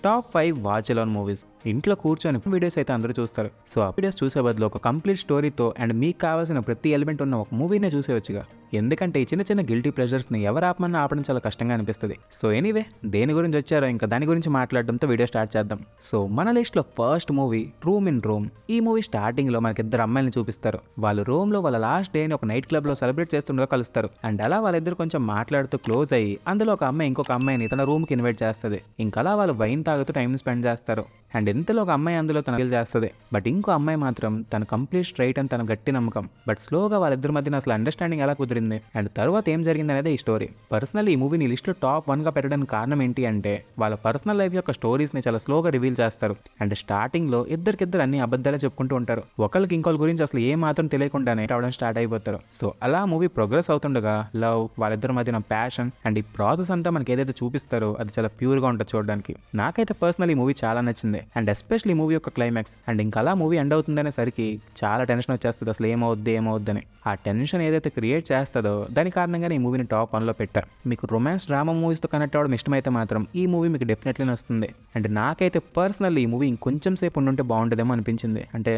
Top 5 watch alone movies. ఇంట్లో కూర్చొని videos అయితే అందరూ చూస్తారు. సో ఆ వీడియోస్ చూసే బదులు ఒక కంప్లీట్ స్టోరీతో అండ్ మీకు కావాల్సిన ప్రతి ఎలిమెంట్ ఉన్న ఒక మూవీనే చూసేవచ్చుగా. ఎందుకంటే ఈ చిన్న చిన్న గిల్టీ ప్లెజర్స్ని ఎవరు ఆపమన్నా ఆపడం చాలా కష్టంగా అనిపిస్తుంది. సో ఎనీవే, దేని గురించి వచ్చారో ఇంకా దాని గురించి మాట్లాడడంతో వీడియో స్టార్ట్ చేద్దాం. సో మన లిస్ట్లో first movie room in Rome. ఈ మూవీ స్టార్టింగ్లో మనకి ఇద్దరు అమ్మాయిని చూపిస్తారు. వాళ్ళు రోమ్లో వాళ్ళ లాస్ట్ డేని ఒక నైట్ క్లబ్లో సెలబ్రేట్ చేస్తుండగా కలుస్తారు. అండ్ అలా వాళ్ళిద్దరు కొంచెం మాట్లాడుతూ క్లోజ్ అయ్యి అందులో ఒక అమ్మాయి ఇంకొక అమ్మాయిని తన రూమ్కి ఇన్వైట్ చేస్తుంది. ఇంకా అలా వాళ్ళు వైన్ తాగుతూ టైం స్పెండ్ చేస్తారు. అండ్ ఇంతలో ఒక అమ్మాయి అందులో తన ఫీల్ చేస్తుంది. బట్ ఇంకో అమ్మాయి మాత్రం తన కంప్లీట్ స్ట్రైట్ అని తన గట్టి నమ్మకం. బట్ స్లోగా వాళ్ళిద్దరి మధ్యన అసలు అండర్స్టాండింగ్ ఎలా కుదిరింది అండ్ తర్వాత ఏం జరిగింది అనేది ఈ స్టోరీ. పర్సనల్ ఈ మూవీని లిస్ట్లో టాప్ 1గా పెట్టడానికి కారణం ఏంటి అంటే వాళ్ళ పర్సనల్ లైఫ్ యొక్క స్టోరీస్ని చాలా స్లోగా రివీల్ చేస్తారు. అండ్ స్టార్టింగ్లో ఇద్దరికిద్దరు అన్ని అబద్ధాలే చెప్పుకుంటూ ఉంటారు. ఒకరికి ఇంకోళ్ళ గురించి అసలు ఏ మాత్రం తెలియకుండానే రావడం స్టార్ట్ అయిపోతారు. సో అలా మూవీ ప్రోగ్రెస్ అవుతుండగా లవ్, వాళ్ళిద్దరి మధ్యన ప్యాషన్ అండ్ ఈ ప్రాసెస్ అంతా మనకి ఏదైతే చూపిస్తారో అది చాలా ప్యూర్గా ఉంటుంది చూడడానికి. నాకైతే పర్సనల్ ఈ మూవీ చాలా నచ్చింది. అండ్ ఎస్పెషల్లీ మూవీ యొక్క క్లైమాక్స్. అండ్ ఇంకా అలా మూవీ ఎండ్ అవుతుందనే సరికి చాలా టెన్షన్ వచ్చేస్తుంది. అసలు ఏమవుద్దని ఆ టెన్షన్ ఏదైతే క్రియేట్ చేస్తుందో దాని కారణంగానే ఈ మూవీని టాప్ 1లో పెట్టారు. మీకు రొమాన్స్ డ్రామా మూవీస్తో కనెక్ట్ అవ్వడం ఇష్టమైతే మాత్రం ఈ మూవీ మీకు డెఫినెట్లీ నచ్చుతుంది. అండ్ నాకైతే పర్సనల్లీ ఈ మూవీ ఇంకొంచెం సేపు ఉండుంటే బాగుంటుందేమో అనిపించింది. అంటే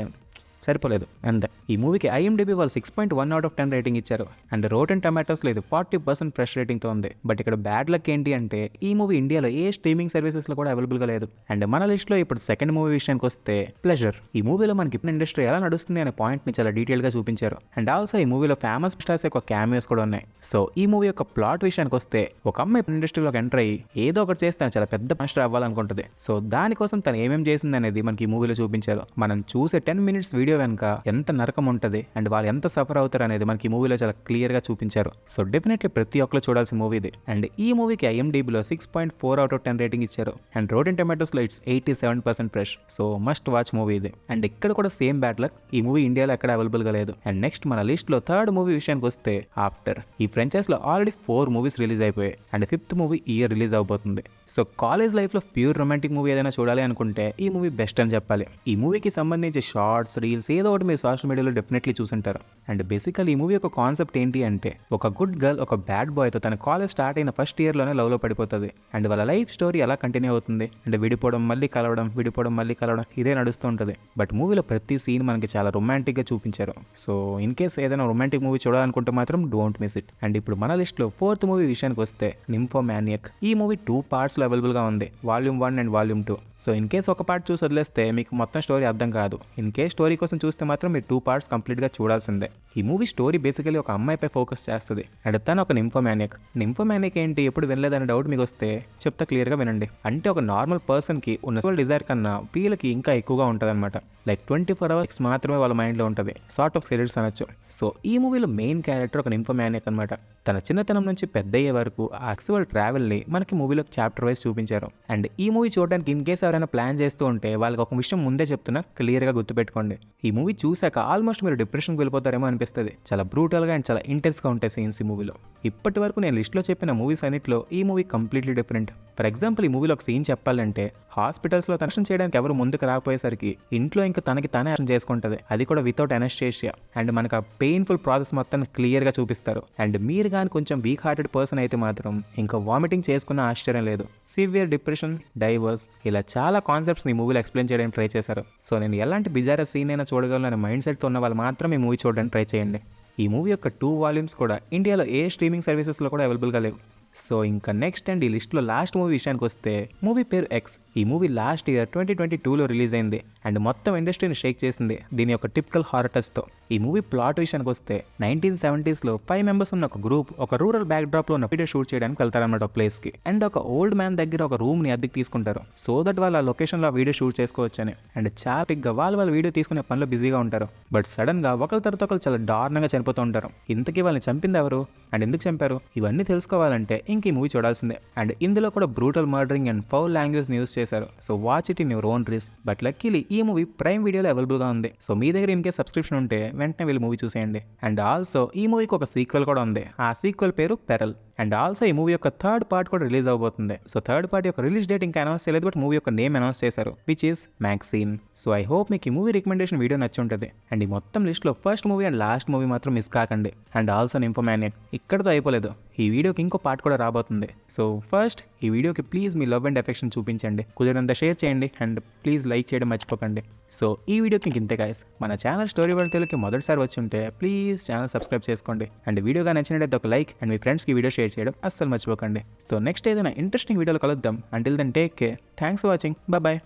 సరిపోలేదు అంతే. ఈ మూవీకి IMDb వాళ్ళు 6.1 out of 10 రేటింగ్ ఇచ్చారు. అండ్ రోటెన్ టమాటోస్లో ఇది 40% ఫ్రెష్ రేటింగ్తో ఉంది. బట్ ఇక్కడ బ్యాడ్ లక్ ఏంటి అంటే ఈ మూవీ ఇండియాలో ఏ స్ట్రీమింగ్ సర్వీసెస్లో కూడా అవైలబుల్గా లేదు. అండ్ మన లిస్ట్లో ఇప్పుడు సెకండ్ మూవీ విషయానికి వస్తే ప్లెజర్. ఈ మూవీలో మనకి ఇప్పుడు ఇండస్ట్రీ ఎలా నడుస్తుంది అనే పాయింట్ని చాలా డీటెయిల్గా చూపించారు. అండ్ ఆల్సో ఈ మూవీలో ఫేమస్ స్టార్స్ యొక్క క్యామియోస్ కూడా ఉన్నాయి. సో ఈ మూవీ యొక్క ప్లాట్ విషయానికి వస్తే ఒక అమ్మాయి ఇండస్ట్రీలోకి ఎంటర్ అయ్యి ఏదో ఒకటి చేస్తే చాలా పెద్ద మాస్టర్ అవ్వాలనుకుంటుంది. సో దానికోసం తను ఏమేం చేసింది అనేది మనకి ఈ మూవీలో చూపించారు. మనం చూసే 10 minutes వీడియో వెనుక ఎంత నరకం ఉంటుంది అండ్ వాళ్ళు ఎంత సఫర్ అవుతారు అనేది మనకి ఈ మూవీలో చాలా క్లియర్గా చూపించారు. సో డెఫినెట్లీ ప్రతి ఒక్కరు చూడాల్సిన మూవీ ఇది. అండ్ ఈ మూవీకి IMDbలో 6.4 out of 10 రేటింగ్ ఇచ్చారు. అండ్ రోటెన్ టమాటోస్లో it's 87% fresh. So must watch movie ఇది. అండ్ ఇక్కడ కూడా సేమ్ బ్యాడ్ లక్, ఈ మూవీ ఇండియాలో ఎక్కడ అవైలబుల్గా లేదు. అండ్ నెక్స్ట్ మన లిస్ట్లో థర్డ్ మూవీ విషయానికి వస్తే ఆఫ్టర్. ఈ ఫ్రాంచైజ్లో ఆల్రెడీ 4 మూవీస్ రిలీజ్ అయిపోయాయి. అండ్ 5th మూవీ ఈ ఇయర్ రిలీజ్ అవబోతుంది. సో కాలేజ్ లైఫ్లో ప్యూర్ రొమాంటిక్ మూవీ ఏదైనా చూడాలి అనుకుంటే ఈ మూవీ బెస్ట్ అని చెప్పాలి. ఈ మూవీకి సంబంధించి షార్ట్స్, రీల్స్ ఏదో ఒకటి మీరు సోషల్ మీడియాలో డెఫినెట్లీ చూసుంటారు. అండ్ బేసికల్ ఈ మూవీ యొక్క కాన్సెప్ట్ ఏంటి అంటే ఒక గుడ్ గర్ల్ ఒక బ్యాడ్ బాయ్తో తన కాలేజ్ స్టార్ట్ అయిన ఫస్ట్ ఇయర్లోనే లవ్లో పడిపోతుంది. అండ్ వాళ్ళ లైఫ్ స్టోరీ ఎలా కంటిన్యూ అవుతుంది అండ్ విడిపోవడం మళ్ళీ కలవడం ఇదే నడుస్తూ ఉంటుంది. బట్ మూవీలో ప్రతి సీన్ మనకి చాలా రొమాంటిక్గా చూపించారు. సో ఇన్ కేస్ ఏదైనా రొమాంటిక్ మూవీ చూడాలనుకుంటే మాత్రం డోంట్ మిస్ ఇట్. అండ్ ఇప్పుడు మన లిస్ట్లో 4th మూవీ విషయానికి వస్తే నింఫోమానియాక్. ఈ మూవీ 2 partsలో అవైలబుల్గా ఉంది, Volume 1 and Volume 2. So in case ఒక పార్ట్ చూసి వదిలేస్తే మీకు మొత్తం స్టోరీ అర్థం కాదు. ఇన్ కేస్ స్టోరీ కోసం చూస్తే మాత్రం మీరు 2 parts కంప్లీట్గా చూడాల్సిందే. ఈ మూవీ స్టోరీ బేసికలీ ఒక అమ్మాయిపై ఫోకస్ చేస్తుంది. అండ్ తను ఒక నింఫోమానియాక్ ఏంటి ఎప్పుడు వినలేదనే డౌట్ మీకు వస్తే చెప్తా క్లియర్గా వినండి. అంటే ఒక నార్మల్ పర్సన్కి ఉన్న డిజైర్ కన్నా వీళ్ళకి ఇంకా ఎక్కువగా ఉంటుంది అనమాట. లైక్ 24 hours మాత్రమే వాళ్ళ మైండ్లో ఉంటుంది. సార్ట్ ఆఫ్ సెరిల్స్ అనొచ్చు. సో ఈ మూవీలో మెయిన్ క్యారెక్టర్ ఒక నింఫోమానియాక్ అనమాట. తన చిన్నతనం నుంచి పెద్ద అయ్యే వరకు ఆ యాక్చువల్ ట్రావెల్ని మనకి మూవీలో చాప్టర్ వైజ్ చూపించారు. అండ్ ఈ మూవీ చూడడానికి ఇన్ కేస్ ఎవరైనా ప్లాన్ చేస్తూ ఉంటే వాళ్ళకి ఒక విషయం ముందే చెప్తున్నా, క్లియర్గా గుర్తుపెట్టుకోండి. ఈ మూవీ చూశాక ఆల్మోస్ట్ మీరు డిప్రెషన్కి వెళ్ళిపోతారేమో అనిపిస్తుంది. చాలా బ్రూటల్గా అండ్ చాలా ఇంటెన్స్గా ఉంటాయి సీన్స్ ఈ మూవీలో. ఇప్పటి వరకు నేను లిస్ట్లో చెప్పిన మూవీస్ అన్నింటిలో ఈ movie completely different. For example ఈ మూవీలో ఒక సీన్ చెప్పాలంటే హాస్పిటల్స్లో యాక్షన్ చేయడానికి ఎవరు ముందుకు రాకపోయేసరికి ఇంట్లో ఇంకా తనకి తానే యాక్షన్ చేసుకుంటుంది. అది కూడా వితౌట్ అనెస్థీషియా. అండ్ మనకు ఆ పెయిన్ఫుల్ ప్రాసెస్ మొత్తం క్లియర్గా చూపిస్తారు. అండ్ మీరు కానీ కొంచెం వీక్ హార్టెడ్ పర్సన్ అయితే మాత్రం ఇంకా వామిటింగ్ చేసుకున్న ఆశ్చర్యం లేదు. సివియర్ డిప్రెషన్, డైవర్స్ ఇలా చాలా కాన్సెప్ట్స్ ఈ మూవీలో ఎక్స్ప్లెయిన్ చేయడానికి ట్రై చేశారు. సో నేను ఎలాంటి బిజారా సీన్ అయినా చూడగలను అనే మైండ్ సెట్తో ఉన్న వాళ్ళు మాత్రం ఈ మూవీ చూడడానికి ట్రై చేయండి. ఈ మూవీ యొక్క 2 volumes కూడా ఇండియాలో ఏ స్ట్రీమింగ్ సర్వీసెస్లో కూడా అవైలబుల్గా లేవు. సో ఇంకా నెక్స్ట్ అండ్ ఈ లిస్ట్లో లాస్ట్ మూవీ విషయానికి వస్తే మూవీ పేరు ఎక్స్. ఈ మూవీ లాస్ట్ ఇయర్ 2022లో రిలీజ్ అయింది. అండ్ మొత్తం ఇండస్ట్రీని షేక్ చేసింది దీని యొక్క టిపికల్ హారర్ టచ్తో. ఈ మూవీ ప్లాట్ విషయానికి వస్తే 1970sలో 5 members ఉన్న ఒక గ్రూప్ ఒక రూరల్ బ్యాక్డ్రాప్లో ఉన్న వీడియో షూట్ చేయడానికి వెళ్తారన్నమాట ఒక ప్లేస్కి. అండ్ ఒక ఓల్డ్ మ్యాన్ దగ్గర ఒక రూమ్ని అద్దెకి తీసుకుంటారు. సో దట్ వాళ్ళ లొకేషన్లో వీడియో షూట్ చేసుకోవచ్చని. అండ్ చాలా పిగ్గా వాళ్ళ వీడియో తీసుకునే పనిలో బిజీగా ఉంటారు. బట్ సడన్గా ఒకరి తర్వాత ఒకరు చాలా దారుణంగా చనిపోతూ ఉంటారు. ఇంతకీ వాళ్ళని చంపింది ఎవరు అండ్ ఎందుకు చంపారు ఇవన్నీ తెలుసుకోవాలంటే ఇంక ఈ మూవీ చూడాల్సిందే. అండ్ ఇందులో కూడా brutal murdering and foul language use చేశారు. So watch it in your own risk. But luckily ఈ మూవీ ప్రైమ్ వీడియోలో అవైలబుల్గా ఉంది. సో మీ దగ్గర ఇన్ కేస్ సబ్స్క్రిప్షన్ ఉంటే వెంటనే వెళ్ళి మూవీ చూసేయండి. అండ్ ఆల్సో ఈ మూవీకి ఒక సీక్వెల్ కూడా ఉంది. ఆ సీక్వెల్ పేరు పెరల్. అండ్ ఆల్సో ఈ మూవీ యొక్క 3rd part కూడా రిలీజ్ అవబోతుంది. సో 3rd part యొక్క రిలీజ్ డేట్ ఇంకా అనౌన్స్ చేయలేదు, బట్ మూవీ యొక్క నేమ్ అనౌన్స్ చేశారు, which is Maxxxine. So I hope మీకు ఈ మూవీ రికమెండేషన్ వీడియో నచ్చి ఉంటుంది. అండ్ ఈ మొత్తం లిస్ట్లో first movie and last movie మాత్రం మిస్ కాకండి. అండ్ ఆల్సో నింఫోమానియాక్ ఇక్కడతో అయిపోలేదు, ఈ వీడియోకి ఇంకో పార్ట్ కూడా రాబోతుంది. సో ఫస్ట్ ఈ వీడియోకి please me love and affection చూపించండి. కుదిరినంత షేర్ చేయండి అండ్ ప్లీజ్ లైక్ చేయడం మర్చిపోకండి. సో ఈ వీడియోకి ఇంక ఇంతే గాయస్. మన ఛానల్ స్టోరీ వరల్డ్ తెలుగుకి మొదటిసారి వచ్చి ఉంటే ప్లీజ్ ఛానల్ సబ్స్క్రైబ్ చేసుకోండి అండ్ వీడియోగా నచ్చినట్టయితే ఒక లైక్ అండ్ మీ ఫ్రెండ్స్కి వీడియో షేర్ చేయడం అస్సలు మర్చిపోకండి. సో నెక్స్ట్ ఏదైనా ఇంట్రెస్టింగ్ వీడియోలో కలుద్దాం. Until then take care. Thanks for watching. Bye.